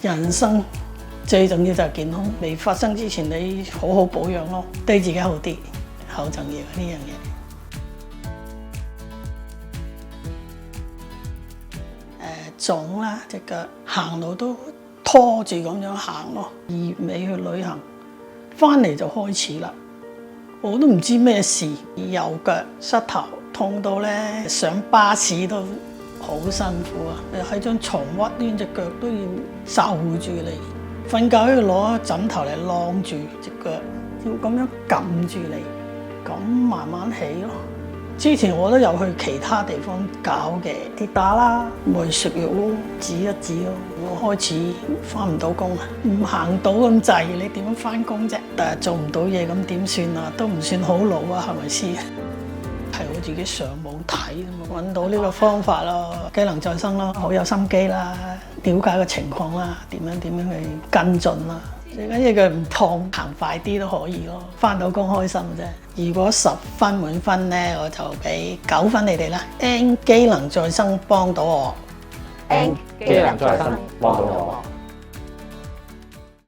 人生最重要就係健康，未發生之前你好好保養咯，對自己好啲，好重要呢樣嘢。腫啦，隻腳行路都拖住咁樣行咯。2月尾去旅行，翻嚟就開始啦。我都唔知咩事，右腳膝頭痛到咧，上巴士都好辛苦啊！喺張床屈攣隻腳都要守住你，瞓覺要攞枕頭嚟晾住隻腳，要咁樣撳住你，咁慢慢起咯。之前我都有去其他地方搞嘅，跌打啦，咪食藥咯，止一止咯。我開始翻唔到工啊，唔行到咁滯，你點樣翻工啫？但係做唔到嘢咁點算啊？都唔算好老啊，係咪先？係我自己上網睇揾到呢個方法咯，機能再生咯，好有心機啦，了解個情況啦，點樣去跟進啦。最緊要佢唔痛，行快啲都可以咯，返到工開心啫。如果10分滿分呢，我就俾9分你哋啦。N 機能再生幫到我，N 機能再生幫到我。